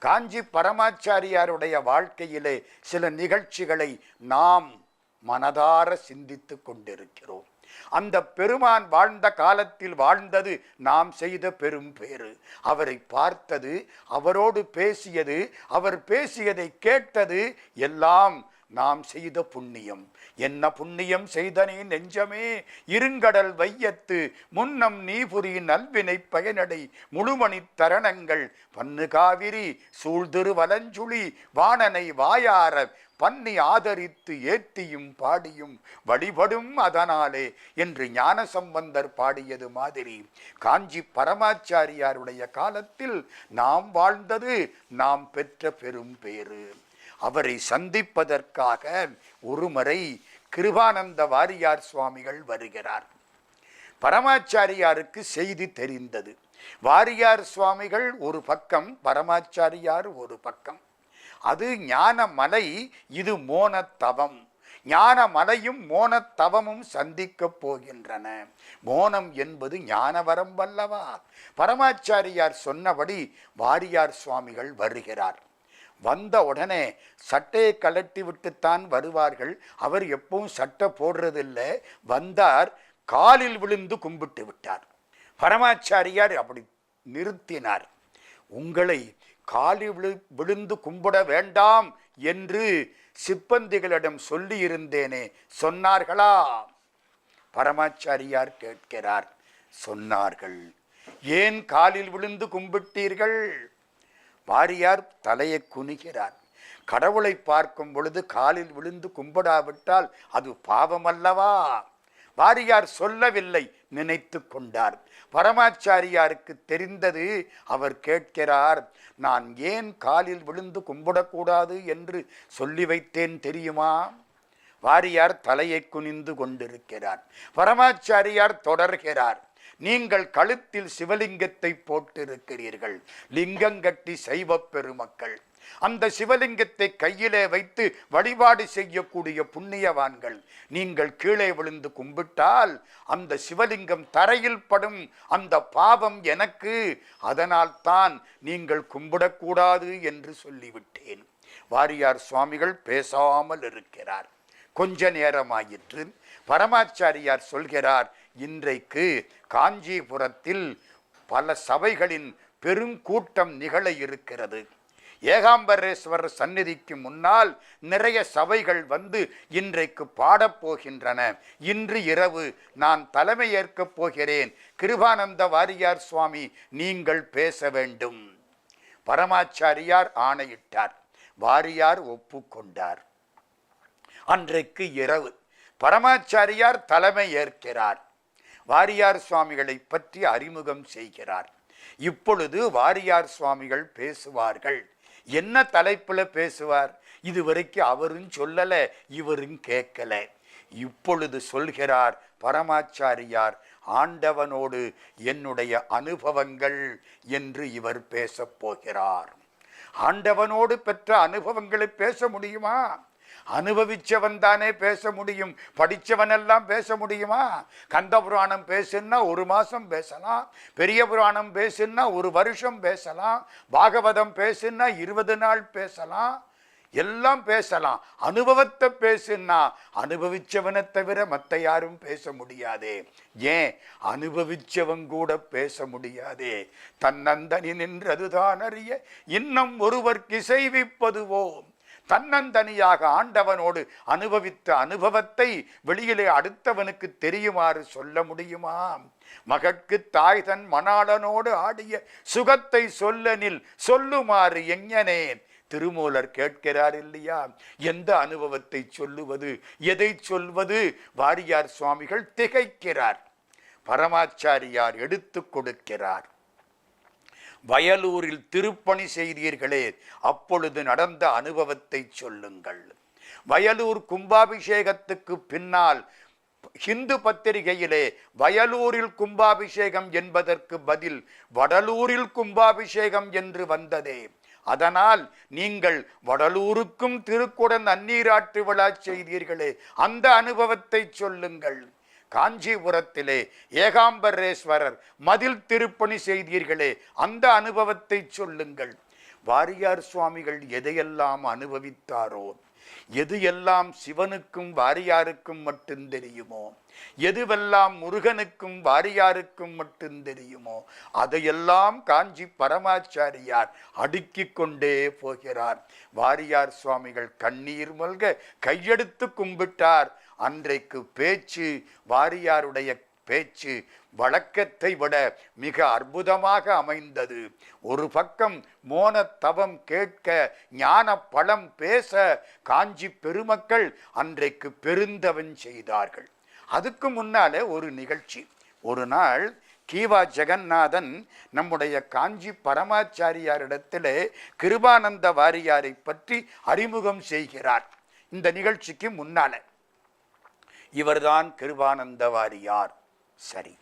காஞ்சி பரமாச்சாரியாருடைய வாழ்க்கையிலே சில நிகழ்ச்சிகளை நாம் மனதார சிந்தித்து கொண்டிருக்கிறோம். அந்த பெருமான் வாழ்ந்த காலத்தில் வாழ்ந்தது நாம் செய்த பெரும் பேறு. அவரை பார்த்தது, அவரோடு பேசியது, அவர் பேசியதை கேட்டது எல்லாம் நாம் செய்த புண்ணியம். என்ன புண்ணியம் செய்தனே நெஞ்சமே, இருங்கடல் வையத்து முன்னம் நீபுரி நல்வினை பயனடை முழுமணி தரணங்கள் பன்னு காவிரி சூழ்திரு வலஞ்சுழி வாணனை வாயார பன்னி ஆதரித்து ஏத்தியும் பாடியும் வழிபடும் அதனாலே என்று ஞானசம்பந்தர் பாடியது மாதிரி காஞ்சி பரமாச்சாரியாருடைய காலத்தில் நாம் வாழ்ந்தது நாம் பெற்ற பெரும் பேறு. அவரை சந்திப்பதற்காக ஒருமுறை கிருபானந்த வாரியார் சுவாமிகள் வருகிறார். பரமாச்சாரியாருக்கு செய்தி தெரிந்தது. வாரியார் சுவாமிகள் ஒரு பக்கம், பரமாச்சாரியார் ஒரு பக்கம். அது ஞானமலை, இது மோனத்தவம். ஞானமலையும் மோனத்தவமும் சந்திக்க போகின்றன. மோனம் என்பது ஞானவரம் வல்லவா. பரமாச்சாரியார் சொன்னபடி வாரியார் சுவாமிகள் வருகிறார். வந்த உடனே சட்டையை கலட்டி விட்டுத்தான் வருவார்கள். அவர் எப்பவும் சட்டை போடுறதில்லை. வந்தார், காலில் விழுந்து கும்பிட்டு விட்டார். பரமாச்சாரியார் அப்படி நிறுத்தினார். உங்களை காலில் விழுந்து கும்பிட வேண்டாம் என்று சிப்பந்திகளிடம் சொல்லி இருந்தேனே, சொன்னார்களா? பரமாச்சாரியார் கேட்கிறார். சொன்னார்கள். ஏன் காலில் விழுந்து கும்பிட்டீர்கள்? வாரியார் தலையை குனிகிறார். கடவுளை பார்க்கும் பொழுது காலில் விழுந்து கும்பிடாவிட்டால் அது பாவம் அல்லவா? வாரியார் சொல்லவில்லை, நினைத்து கொண்டார். பரமாச்சாரியாருக்கு தெரிந்தது. அவர் கேட்கிறார், நான் ஏன் காலில் விழுந்து கும்பிடக்கூடாது என்று சொல்லி வைத்தேன் தெரியுமா? வாரியார் தலையை குனிந்து கொண்டிருக்கிறார். பரமாச்சாரியார் தொடர்கிறார். நீங்கள் கழுத்தில் சிவலிங்கத்தை போட்டிருக்கிறீர்கள். லிங்கங்கட்டி சைவ பெருமக்கள் அந்த சிவலிங்கத்தை கையிலே வைத்து வழிபாடு செய்யக்கூடிய புண்ணியவான்கள். நீங்கள் கீழே விழுந்து கும்பிட்டால் அந்த சிவலிங்கம் தரையில் படும். அந்த பாவம் எனக்கு. அதனால் தான் நீங்கள் கும்பிடக்கூடாது என்று சொல்லிவிட்டேன். வாரியார் சுவாமிகள் பேசாமல் இருக்கிறார். கொஞ்ச நேரமாயிற்று. பரமாச்சாரியார் சொல்கிறார், இன்றைக்கு காஞ்சிபுரத்தில் பல சபைகளின் பெருங்கூட்டம் நிகழ இருக்கிறது. ஏகாம்பரேஸ்வரர் சந்நிதிக்கு முன்னால் நிறைய சபைகள் வந்து இன்றைக்கு பாடப்போகின்றன. இன்று இரவு நான் தலைமை ஏற்கப் போகிறேன். கிருபானந்த வாரியார் சுவாமி நீங்கள் பேச வேண்டும். பரமாச்சாரியார் ஆணையிட்டார். வாரியார் ஒப்புக்கொண்டார். அன்றைக்கு இரவு பரமாச்சாரியார் தலைமை ஏற்கிறார். வாரியார் சுவாமிகளை பற்றி அறிமுகம் செய்கிறார். இப்பொழுது வாரியார் சுவாமிகள் பேசுவார்கள். என்ன தலைப்புல பேசுவார்? இதுவரைக்கும் அவரும் சொல்லல, இவரும் கேட்கல. இப்பொழுது சொல்கிறார் பரமாச்சாரியார், ஆண்டவனோடு என்னுடைய அனுபவங்கள் என்று இவர் பேசப் போகிறார். ஆண்டவனோடு பெற்ற அனுபவங்களை பேச முடியுமா? அனுபவிச்சவன் தானே பேச முடியும். படித்தவனெல்லாம் பேச முடியுமா? கந்த புராணம் பேசுன்னா ஒரு மாதம் பேசலாம். பெரிய புராணம் பேசுன்னா ஒரு வருஷம் பேசலாம். பாகவதம் பேசுன்னா 20 நாள் பேசலாம். எல்லாம் பேசலாம். அனுபவத்தை பேசுன்னா அனுபவிச்சவனை தவிர மற்ற யாரும் பேச முடியாதே. ஏன் அனுபவிச்சவன் கூட பேச முடியாதே. தன்னந்தனி நின்றதுதான் அறிய இன்னும் ஒருவர்க்கு இசைவிப்பதுவோ. தன்னந்தனியாக ஆண்டவனோடு அனுபவித்த அனுபவத்தை வெளியிலே அடுத்தவனுக்கு தெரியுமாறு சொல்ல முடியுமா? மகற்கு தாய் தன் மணாளனோடு ஆடிய சுகத்தை சொல்லனில் சொல்லுமாறு எஞ்ஞனே. திருமூலர் கேட்கிறார் இல்லையா? எந்த அனுபவத்தை சொல்லுவது, எதை சொல்வது? வாரியார் சுவாமிகள் திகைக்கிறார். பரமாச்சாரியார் எடுத்து கொடுக்கிறார். வயலூரில் திருப்பணி செய்தீர்களே, அப்பொழுது நடந்த அனுபவத்தை சொல்லுங்கள். வயலூர் கும்பாபிஷேகத்துக்கு பின்னால் ஹிந்து பத்திரிகையிலே வயலூரில் கும்பாபிஷேகம் என்பதற்கு பதில் வடலூரில் கும்பாபிஷேகம் என்று வந்ததே. அதனால் நீங்கள் வடலூருக்கும் திருக்குடன் நன்னீராட்டு விழா செய்தீர்களே, அந்த அனுபவத்தை சொல்லுங்கள். காஞ்சிபுரத்திலே ஏகாம்பரேஸ்வரர் மதில் திருப்பணி செய்தீர்களே, அந்த அனுபவத்தை சொல்லுங்கள். வாரியார் சுவாமிகள் எதையெல்லாம் அனுபவித்தாரோ, எது எல்லாம் சிவனுக்கும் வாரியாருக்கும் மட்டும் தெரியுமோ, எதுவெல்லாம் முருகனுக்கும் வாரியாருக்கும் மட்டும் தெரியுமோ, அதையெல்லாம் காஞ்சி பரமாச்சாரியார் அடுக்கிக் கொண்டே போகிறார். வாரியார் சுவாமிகள் கண்ணீர் மல்க கையெடுத்து கும்பிட்டார். அன்றைக்கு பேச்சு, வாரியாருடைய பேச்சு வழக்கத்தை விட மிக அற்புதமாக அமைந்தது. ஒரு பக்கம் மோன தவம் கேட்க, ஞான பழம் பேச காஞ்சி பெருமக்கள் அன்றைக்கு பெருந்தவன் செய்தார்கள். அதுக்கு முன்னாலே ஒரு நிகழ்ச்சி. ஒரு நாள் கீவா ஜெகநாதன் நம்முடைய காஞ்சி பரமாச்சாரியாரிடத்திலே கிருபானந்த வாரியாரை பற்றி அறிமுகம் செய்கிறார். இந்த நிகழ்ச்சிக்கு முன்னால இவர்தான் கிருபானந்த வாரியார். சரி,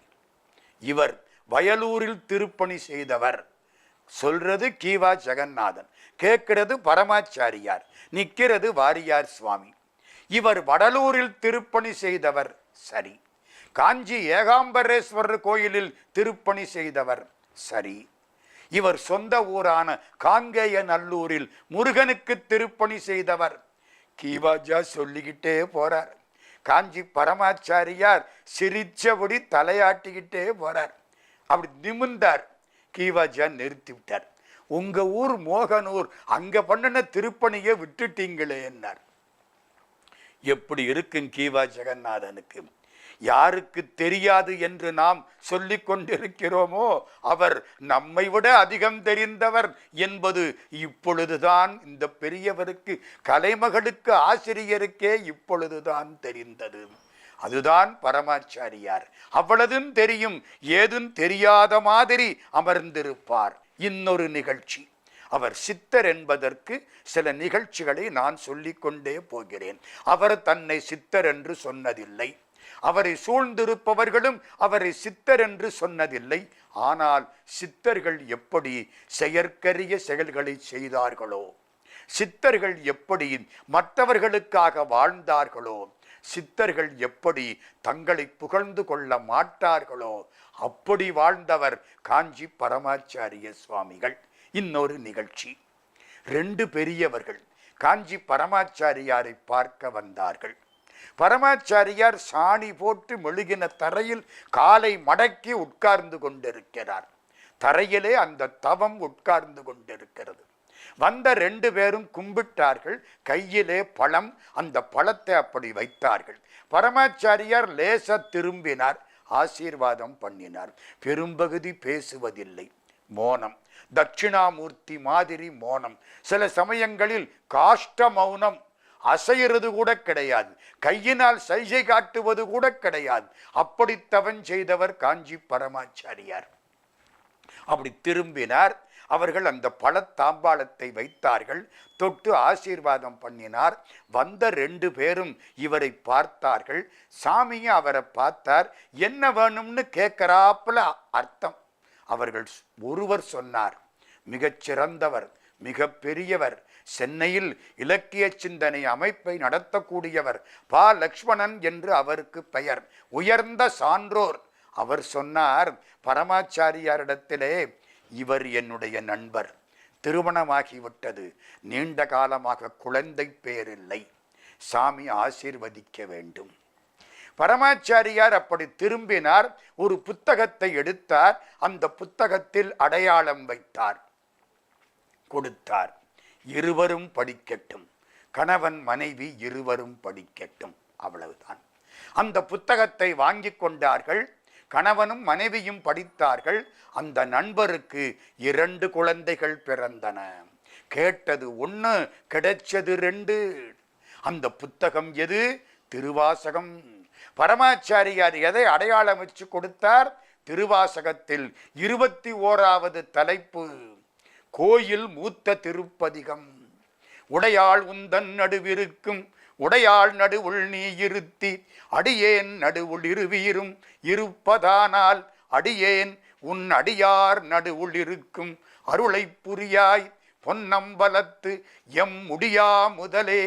இவர் வயலூரில் திருப்பணி செய்தவர். சொல்றது கீவா ஜெகநாதன், கேட்கிறது பரமாச்சாரியார், நிற்கிறது வாரியார் சுவாமி. இவர் வடலூரில் திருப்பணி செய்தவர். சரி, காஞ்சி ஏகாம்பரேஸ்வரர் கோயிலில் திருப்பணி செய்தவர். சரி, இவர் சொந்த ஊரான காங்கேய நல்லூரில் முருகனுக்கு திருப்பணி செய்தவர். கீவாஜா சொல்லிக்கிட்டே போறார். காஞ்சி பரமாச்சாரியார் சிரிச்சபடி தலையாட்டிக்கிட்டே போறார். அப்படி நிமிர்ந்தார். கீவாஜா நிறுத்தி விட்டார். உங்க ஊர் மோகனூர், அங்க பண்ணின திருப்பணியை விட்டுட்டீங்களே என்னார். எப்படி இருக்கும் கீவா ஜெகநாதனுக்கு? யாருக்கு தெரியாது என்று நாம் சொல்லிக் கொண்டிருக்கிறோமோ அவர் நம்மை விட அதிகம் தெரிந்தவர் என்பது இப்பொழுதுதான் இந்த பெரியவருக்கு, கலைமகளுக்கு, ஆசிரியருக்கே இப்பொழுதுதான் தெரிந்தது. அதுதான் பரமாச்சாரியார். அவ்வளதும் தெரியும், ஏதும் தெரியாத மாதிரி அமர்ந்திருப்பார். இன்னொரு நிகழ்ச்சி. அவர் சித்தர் என்பதற்கு சில நிகழ்ச்சிகளை நான் சொல்லிக்கொண்டே போகிறேன். அவர் தன்னை சித்தர் என்று சொன்னதில்லை. அவரை சூழ்ந்திருப்பவர்களும் அவரை சித்தர் என்று சொன்னதில்லை. ஆனால் சித்தர்கள் எப்படி செயற்கரிய செயல்களை செய்தார்களோ, சித்தர்கள் எப்படி மற்றவர்களுக்காக வாழ்ந்தார்களோ, சித்தர்கள் எப்படி தங்களை புகழ்ந்து கொள்ள மாட்டார்களோ, அப்படி வாழ்ந்தவர் காஞ்சி பரமாச்சாரிய சுவாமிகள். இன்னொரு நிகழ்ச்சி. 2 பெரியவர்கள் காஞ்சி பரமாச்சாரியாரை பார்க்க வந்தார்கள். பரமாச்சாரியார் சாணி போட்டு மெழுகின தரையில் காலை மடக்கி உட்கார்ந்து கொண்டிருக்கிறார். தரையிலே அந்த தவம் உட்கார்ந்து கொண்டிருக்கிறது. வந்த 2 பேரும் கும்பிட்டார்கள். கையிலே பழம், அந்த பழத்தை அப்படி வைத்தார்கள். பரமாச்சாரியார் லேச திரும்பினார், ஆசீர்வாதம் பண்ணினார். பெரும்பகுதி பேசுவதில்லை, மோனம், தட்சிணாமூர்த்தி மாதிரி மோனம். சில சமயங்களில் காஷ்ட மௌனம், அசைகிறது கூட கிடையாது, கையினால் சைகை காட்டுவது கூட கிடையாது. அப்படி தவம் செய்தவர் காஞ்சி பரமாச்சாரியார். அப்படி திரும்பினார். அவர்கள் அந்த பழத்தாம்பாளத்தை வைத்தார்கள், தொட்டு ஆசீர்வாதம் பண்ணினார். வந்த 2 பேரும் இவரை பார்த்தார்கள். சாமியும் அவரை பார்த்தார். என்ன வேணும்னு கேட்கிறாப்புல அர்த்தம். அவர்கள் ஒருவர் சொன்னார், மிகச்சிறந்தவர், மிக பெரியவர், சென்னையில் இலக்கிய சிந்தனை அமைப்பை நடத்தக்கூடியவர் பா லக்ஷ்மணன் என்று அவருக்கு பெயர், உயர்ந்த சான்றோர். அவர் சொன்னார் பரமாச்சாரியாரிடத்திலே, இவர் என்னுடைய நண்பர், திருமணமாகிவிட்டது, நீண்ட காலமாக குழந்தை பேரில்லை, சாமி ஆசீர்வதிக்க வேண்டும். பரமாச்சாரியார் அப்படி திரும்பினார். ஒரு புத்தகத்தை எடுத்தார். அந்த புத்தகத்தில் அடையாளம் வைத்தார், கொடுத்தார். இருவரும் படிக்கட்டும், கணவன் மனைவி இருவரும் படிக்கட்டும், அவ்வளவுதான். அந்த புத்தகத்தை வாங்கி கொண்டார்கள். கணவனும் மனைவியும் படித்தார்கள். அந்த நண்பருக்கு 2 குழந்தைகள் பிறந்தன. கேட்டது 1, கிடைச்சது 2. அந்த புத்தகம் எது? திருவாசகம். பரமாச்சாரியார் எதை அடையாளம் வச்சு கொடுத்தார்? திருவாசகத்தில் 21வது தலைப்பு, கோயில் மூத்த திருப்பதிகம். உடையாள் உந்தன் நடுவிருக்கும் உடையாள் நடுவுள் நீ இருத்தி அடியேன் நடுவுள் இருவீரும் இருப்பதானால் அடியேன் உன் அடியார் நடுவுள் இருக்கும் அருளை புரியாய் பொன்னம்பலத்து எம் முடியா முதலே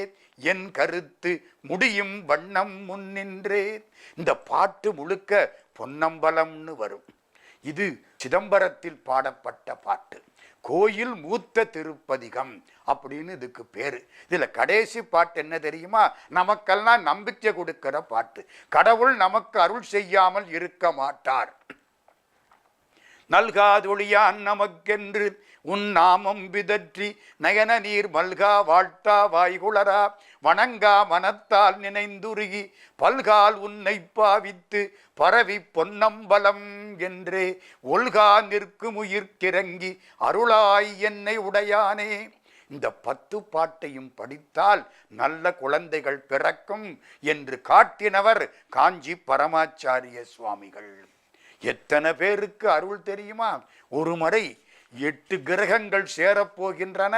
என் கருத்து முடியும் வண்ணம் முன்னின்றே. இந்த பாட்டு முழுக்க பொன்னம்பலம்னு வரும். இது சிதம்பரத்தில் பாடப்பட்ட பாட்டு. கோயில் மூத்த திருப்பதிகம் அப்படின்னு இதுக்கு பேரு. இதுல கடைசி பாட்டு என்ன தெரியுமா? நமக்கெல்லாம் நம்பிக்கை கொடுக்கிற பாட்டு. கடவுள் நமக்கு அருள் செய்யாமல் இருக்க மாட்டார். நல்காதொழியான் நமக்கென்று உன் நாமம் விதற்றி நயன நீர் மல்கா வாழ்த்தா வாய்குளரா வணங்கா மனத்தால் நினைந்துருகி பல்கால் உன்னை பாவித்து பரவி பொன்னம்பலம் என்றே ஒல்கா நிற்கும் உயிர்க்கிறங்கி அருளாய் என்னை உடையானே. இந்த 10 பாட்டையும் படித்தால் நல்ல குழந்தைகள் பிறக்கும் என்று காட்டினவர் காஞ்சி பரமாச்சாரிய சுவாமிகள். எத்தனை பேருக்கு அருள் தெரியுமா? ஒரு முறை 8 கிரகங்கள் சேரப்போகின்றன,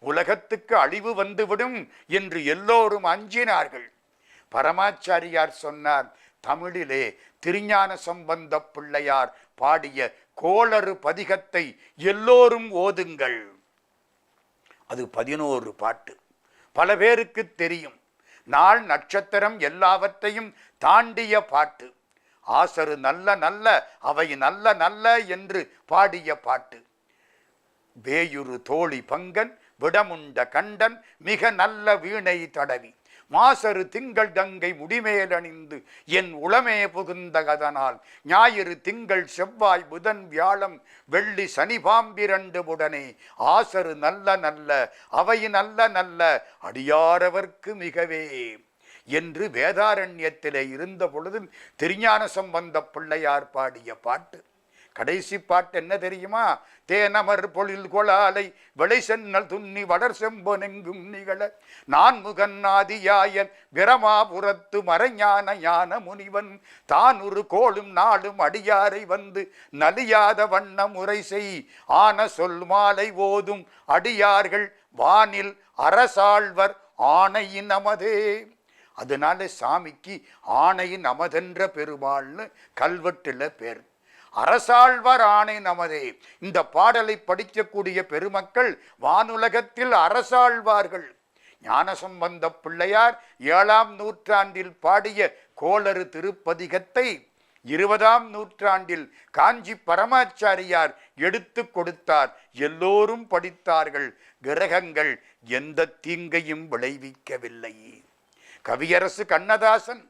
உலகத்துக்கு அழிவு வந்துவிடும் என்று எல்லோரும் அஞ்சினார்கள். பரமாச்சாரியார் சொன்னார், தமிழிலே திருஞான சம்பந்த பிள்ளையார் பாடிய கோளறு பதிகத்தை எல்லோரும் ஓதுங்கள். அது 11 பாட்டு. பல பேருக்கு தெரியும். நாள் நட்சத்திரம் எல்லாவற்றையும் தாண்டிய பாட்டு. ஆசரு நல்ல நல்ல அவை நல்ல நல்ல என்று பாடிய பாட்டு. வேயுரு தோழி பங்கன் விடமுண்ட கண்டன் மிக நல்ல வீணை தடவி மாசரு திங்கள் கங்கை முடிமேல் அணிந்து என் உளமே புகுந்தகதனால் ஞாயிறு திங்கள் செவ்வாய் புதன் வியாழம் வெள்ளி சனி பாம்பிரண்டு உடனே ஆசரு நல்ல நல்ல அவை நல்ல நல்ல அடியாரவர்க்கு மிகவே என்று வேதாரண்யத்திலே இருந்த பொழுது திருஞான சம்பந்த பிள்ளையார் பாடிய பாட்டு. கடைசி பாட்டு என்ன தெரியுமா? தேனமர் பொழில் கொளாலை விளை சென்னல் துண்ணி வளர் செம்பொனெங்கும் நிகழ நான் முகநாதியாயன் பிரமாபுரத்து மறைஞான ஞான முனிவன் தான் ஒரு கோளும் நாளும் அடியாரை வந்து நலியாத வண்ண முறை செய் ஆன சொல் மாலை ஓதும் அடியார்கள் வானில் அரசாழ்வர் ஆணையின் நமதே. அதனால சாமிக்கு ஆணையின் நமதென்ற பெருமாள்னு கல்வெட்டுல பேர். அரசாழ்வார் ஆணை நமதே. இந்த பாடலை படிக்கக்கூடிய பெருமக்கள் வானுலகத்தில் அரசாழ்வார்கள். ஞானசம்பந்த பிள்ளையார் 7ஆம் நூற்றாண்டில் பாடிய கோளறு திருப்பதிகத்தை 20ஆம் நூற்றாண்டில் காஞ்சி பரமாச்சாரியார் எடுத்து கொடுத்தார். எல்லோரும் படித்தார்கள். கிரகங்கள் எந்த தீங்கையும் விளைவிக்கவில்லை. கவியரசு கண்ணதாசன்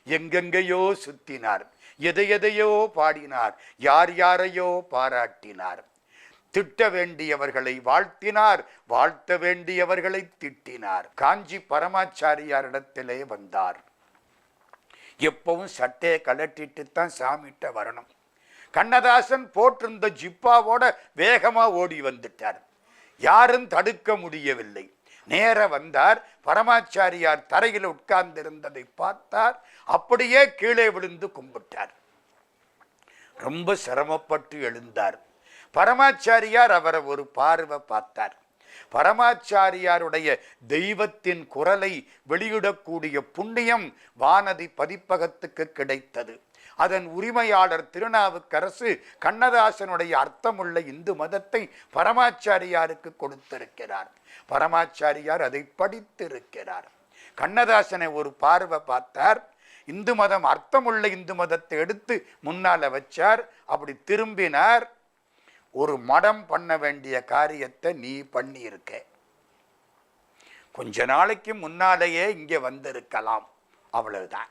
எங்கெங்கேயோ சுத்தினார், எதையோ பாடினார், யார் யாரையோ பாராட்டினார். திட்ட வேண்டியவர்களை வாழ்த்தினார், வாழ்த்த வேண்டியவர்களை திட்டினார். காஞ்சி பரமாச்சாரியாரிடத்திலே வந்தார். எப்பவும் சட்டையை கலட்டிட்டு தான் சாமிட்ட வரணும். கண்ணதாசன் போட்டிருந்த ஜிப்பாவோட வேகமா ஓடி வந்துட்டார். யாரும் தடுக்க முடியவில்லை. நேர வந்தார். பரமாச்சாரியார் தரையில் உட்கார்ந்திருந்ததை பார்த்தார். அப்படியே கீழே விழுந்து கும்பிட்டார். ரொம்ப சிரமப்பட்டு எழுந்தார். பரமாச்சாரியார் அவரை ஒரு பார்வை பார்த்தார். பரமாச்சாரியாருடைய தெய்வத்தின் குரலை வெளியிடக்கூடிய புண்ணியம் வானதி பதிப்பகத்துக்கு கிடைத்தது. அதன் உரிமையாளர் திருநாவுக்கரசு கண்ணதாசனுடைய அர்த்தமுள்ள இந்து மதத்தை பரமாச்சாரியாருக்கு கொடுத்திருக்கிறார். பரமாச்சாரியார் அதை படித்திருக்கிறார். கண்ணதாசனை ஒரு பார்வை பார்த்தார். இந்து மதம் அர்த்தமுள்ள இந்து மதத்தை எடுத்து முன்னால வச்சார். அப்படி திரும்பினார். ஒரு மடம் பண்ண வேண்டிய காரியத்தை நீ பண்ணி இருக்க, கொஞ்ச நாளைக்கு முன்னாலேயே இங்கே வந்திருக்கலாம், அவ்வளவுதான்.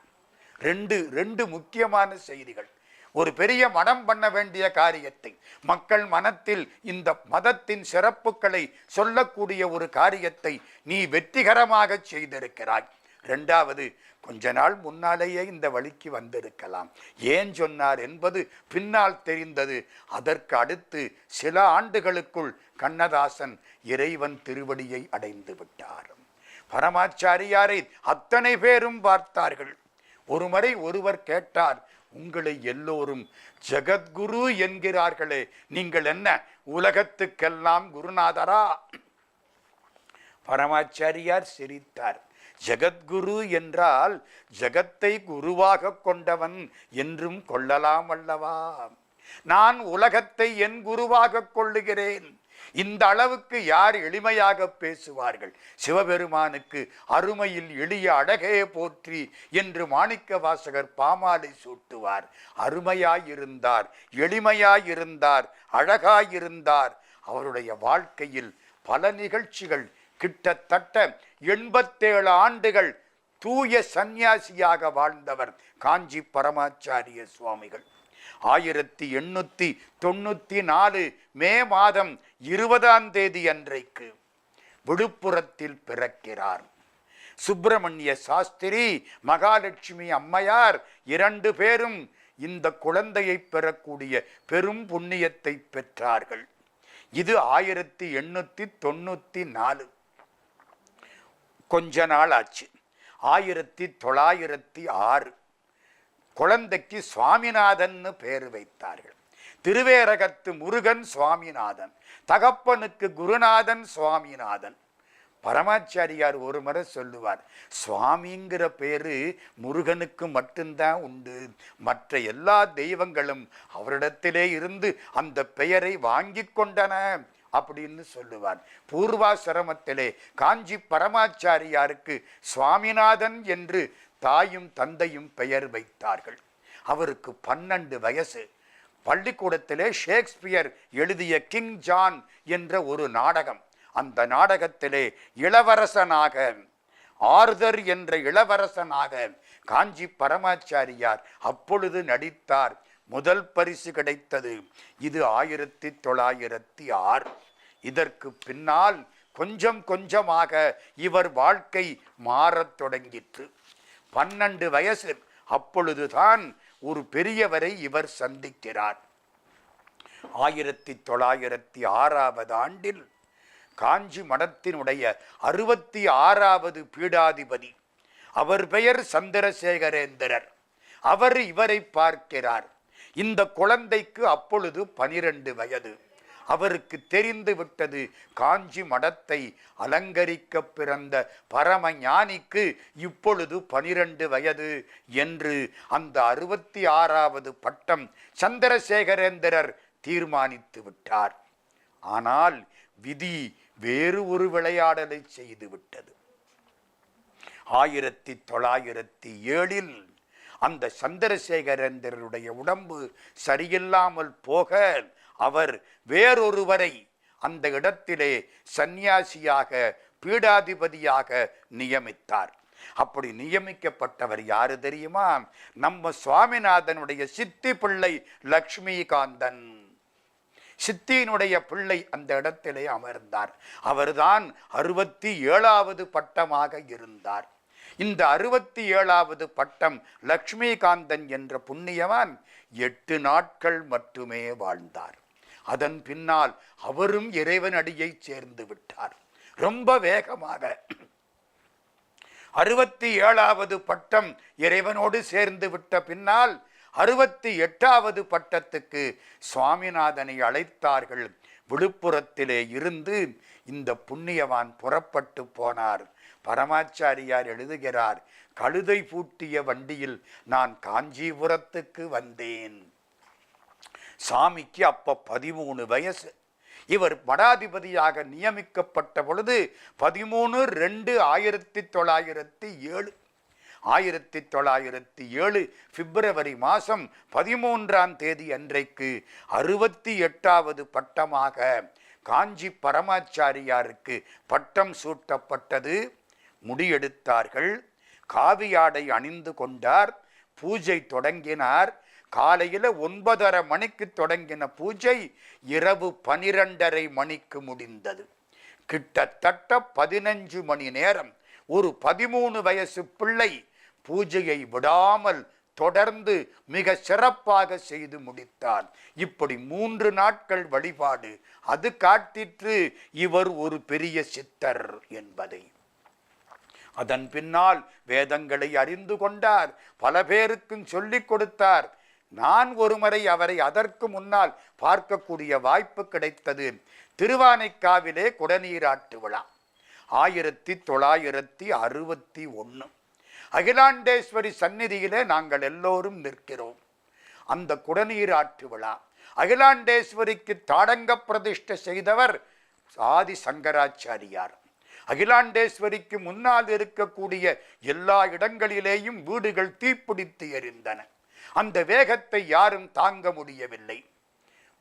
ரெண்டு முக்கியமான செய்திகள். ஒரு பெரிய மடம் பண்ண வேண்டிய காரியத்தை, மக்கள் மனத்தில் இந்த மதத்தின் சிறப்புகளை சொல்லக்கூடிய ஒரு காரியத்தை நீ வெற்றிகரமாக செய்திருக்கிறாய். 2வது, கொஞ்ச நாள் முன்னாலேயே இந்த வழிக்கு வந்திருக்கலாம். ஏன் சொன்னார் என்பது பின்னால் தெரிந்தது. அதற்கு அடுத்து சில ஆண்டுகளுக்குள் கண்ணதாசன் இறைவன் திருவடியை அடைந்து விட்டார். பரமாச்சாரியாரை அத்தனை பேரும் பார்த்தார்கள். ஒருமுறை ஒருவர் கேட்டார், உங்களை எல்லோரும் ஜெகத்குரு என்கிறார்களே, நீங்கள் என்ன உலகத்துக்கெல்லாம் குருநாதரா? பரமாச்சாரியார் சிரித்தார். ஜெகத்குரு என்றால் ஜெகத்தை குருவாக கொண்டவன் என்றும் கொள்ளலாம் அல்லவா? நான் உலகத்தை என் குருவாக கொள்ளுகிறேன். இந்த அளவுக்கு யார் எளிமையாக பேசுவார்கள்? சிவபெருமானுக்கு அருமையில் எளிய அழகே போற்றி என்று மாணிக்க வாசகர் பாமாலை சூட்டுவார். அருமையாயிருந்தார், எளிமையாயிருந்தார், அழகாயிருந்தார். அவருடைய வாழ்க்கையில் பல நிகழ்ச்சிகள், கிட்டத்தட்ட 87 ஆண்டுகள் தூய சந்நியாசியாக வாழ்ந்தவர் காஞ்சி பரமாச்சாரிய சுவாமிகள். 1894 மே மாதம் 20ஆம் தேதி அன்றைக்கு விழுப்புரத்தில் பிறக்கிறார். சுப்பிரமணிய சாஸ்திரி, மகாலட்சுமி அம்மையார் 2 பேரும் இந்த குழந்தையை பெறக்கூடிய பெரும் புண்ணியத்தை பெற்றார்கள். இது 1894. கொஞ்ச நாள் ஆச்சு. 1906 குழந்தைக்கு சுவாமிநாதன் பேரு வைத்தார்கள். திருவேரகத்து முருகன் சுவாமிநாதன், தகப்பனுக்கு குருநாதன் சுவாமிநாதன். பரமாச்சாரியார் ஒரு முறை சொல்லுவார், சுவாமிங்கிற பேரு முருகனுக்கு மட்டும்தான் உண்டு, மற்ற எல்லா தெய்வங்களும் அவரிடத்திலே இருந்து அந்த பெயரை வாங்கி கொண்டன அப்படின்னு சொல்லுவார். பூர்வாசிரமத்திலே காஞ்சி பரமாச்சாரியாருக்கு சுவாமிநாதன் என்று தாயும் தந்தையும் பெயர் வைத்தார்கள். அவருக்கு 12 வயசு. பள்ளிக்கூடத்திலே ஷேக்ஸ்பியர் எழுதிய கிங் ஜான் என்ற ஒரு நாடகம், அந்த நாடகத்திலே இளவரசனாக, ஆர்தர் என்ற இளவரசனாக காஞ்சி பரமாச்சாரியார் அப்பொழுது நடித்தார். முதல் பரிசு கிடைத்தது. இது 1906. இதற்கு பின்னால் கொஞ்சம் கொஞ்சமாக இவர் வாழ்க்கை மாறத் தொடங்கிற்று. 12 வயசு. அப்பொழுதுதான் ஒரு பெரியவரை இவர் சந்திக்கிறார். 1906ஆவது ஆண்டில் காஞ்சி மடத்தினுடைய 66வது பீடாதிபதி, அவர் பெயர் சந்திரசேகரேந்திரர். அவர் இவரை பார்க்கிறார். இந்த குழந்தைக்கு அப்பொழுது 12 வயது. அவருக்கு தெரிந்து விட்டது, காஞ்சி மடத்தை அலங்கரிக்க பிறந்த பரம ஞானிக்கு இப்பொழுது 12 வயது என்று. அந்த 66வது பட்டம் சந்திரசேகரேந்திரர் தீர்மானித்து விட்டார். ஆனால் விதி வேறு ஒரு விளையாடலை செய்து விட்டது. 1907 அந்த சந்திரசேகரேந்திரருடைய உடம்பு சரியில்லாமல் போக அவர் வேறொருவரை அந்த இடத்திலே சந்நியாசியாக, பீடாதிபதியாக நியமித்தார். அப்படி நியமிக்கப்பட்டவர் யாரு தெரியுமா? நம்ம சுவாமிநாதனுடைய சித்தி பிள்ளை லக்ஷ்மிகாந்தன். சித்தியினுடைய பிள்ளை அந்த இடத்திலே அமர்ந்தார். அவர்தான் 67வது பட்டமாக இருந்தார். இந்த 67வது பட்டம் லக்ஷ்மிகாந்தன் என்ற புண்ணியவான் 8 நாட்கள் மட்டுமே வாழ்ந்தார். அதன் பின்னால் அவரும் இறைவன் அடியை சேர்ந்து விட்டார். ரொம்ப வேகமாக 67வது பட்டம் இறைவனோடு சேர்ந்து விட்ட பின்னால் 68வது பட்டத்துக்கு சுவாமிநாதனை அழைத்தார்கள். விழுப்புரத்திலே இருந்து இந்த புண்ணியவான் புறப்பட்டு போனார். பரமாச்சாரியார் எழுதுகிறார், கழுதை பூட்டிய வண்டியில் நான் காஞ்சிபுரத்துக்கு வந்தேன். சாமிக்கு அப்ப 13 வயசு. இவர் மடாதிபதியாக நியமிக்கப்பட்ட பொழுது 13/2/1907 1907 பிப்ரவரி மாதம் 13ஆம் தேதி அன்றைக்கு 68வது பட்டமாக காஞ்சி பரமாச்சாரியாருக்கு பட்டம் சூட்டப்பட்டது. முடியெடுத்தார்கள். காவியாடை அணிந்து கொண்டார். பூஜை தொடங்கினார். காலையில் 9:30 மணிக்கு தொடங்கின பூஜை இரவு 12:30 மணிக்கு முடிந்தது. கிட்டத்தட்ட 15 மணி நேரம் ஒரு 13 வயசு பிள்ளை பூஜையை விடாமல் தொடர்ந்து மிக சிறப்பாக செய்து முடித்தார். இப்படி 3 நாட்கள் வழிபாடு. அது காட்டிற்று இவர் ஒரு பெரிய சித்தர் என்பதை. அதன் பின்னால் வேதங்களை அறிந்து கொண்டார். பல பேருக்கும் சொல்லிக் கொடுத்தார். நான் ஒருமுறை அவரை அதற்கு முன்னால் பார்க்கக்கூடிய வாய்ப்பு கிடைத்தது. திருவானைக்காவிலே குடநீராட்டு விழா 1961. அகிலாண்டேஸ்வரி சந்நிதியிலே நாங்கள் எல்லோரும் நிற்கிறோம். அந்த குடநீராட்டு விழா அகிலாண்டேஸ்வரிக்கு தாடங்க பிரதிஷ்டை செய்தவர் ஆதி சங்கராச்சாரியார். அகிலாண்டேஸ்வரிக்கு முன்னால் இருக்கக்கூடிய எல்லா இடங்களிலேயும் வீடுகள் தீப்பிடித்து எரிந்தன. அந்த வேகத்தை யாரும் தாங்க முடியவில்லை.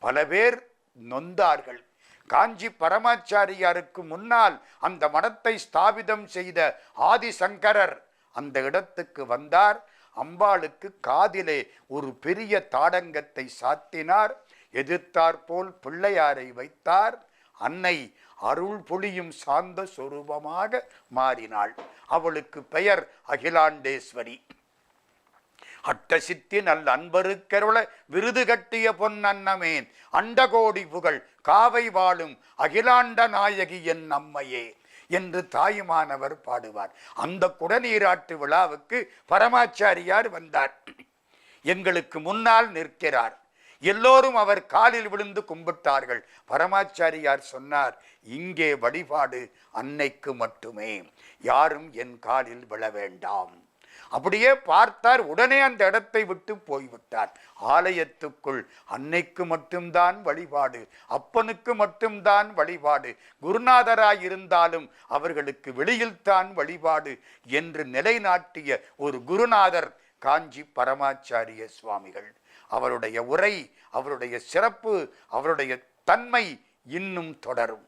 பல பேர் நொந்தார்கள். காஞ்சி பரமாச்சாரியாருக்கு முன்னால் அந்த மடத்தை ஸ்தாபிதம் செய்த ஆதிசங்கரர் அந்த இடத்துக்கு வந்தார். அம்பாளுக்கு காதிலே ஒரு பெரிய தாடங்கத்தை சாத்தினார். எதிர்த்தாற்போல் பிள்ளையாரை வைத்தார். அன்னை அருள் பொழியும் சாந்த சொரூபமாக மாறினாள். அவளுக்கு பெயர் அகிலாண்டேஸ்வரி. அட்டசித்தி நல்ல அன்பருக்கருள விருது கட்டிய பொன்னன்னமேன் அண்டகோடி புகழ் காவை வாழும் அகிலாண்ட நாயகி என் அம்மையே என்று தாயுமானவர் பாடுவார். அந்த குடநீராட்டு விழாவுக்கு பரமாச்சாரியார் வந்தார். எங்களுக்கு முன்னால் நிற்கிறார். எல்லோரும் அவர் காலில் விழுந்து கும்பிட்டார்கள். பரமாச்சாரியார் சொன்னார், இங்கே வழிபாடு அன்னைக்கு மட்டுமே, யாரும் என் காலில் விழ வேண்டாம். அப்படியே பார்த்தார். உடனே அந்த இடத்தை விட்டு போய்விட்டார். ஆலயத்துக்குள் அன்னைக்கு மட்டும்தான் வழிபாடு, அப்பனுக்கு மட்டும்தான் வழிபாடு, குருநாதராய் இருந்தாலும் அவர்களுக்கு வெளியில்தான் வழிபாடு என்று நிலைநாட்டிய ஒரு குருநாதர் காஞ்சி பரமாச்சாரிய சுவாமிகள். அவருடைய உரை, அவருடைய சிறப்பு, அவருடைய தன்மை இன்னும் தொடரும்.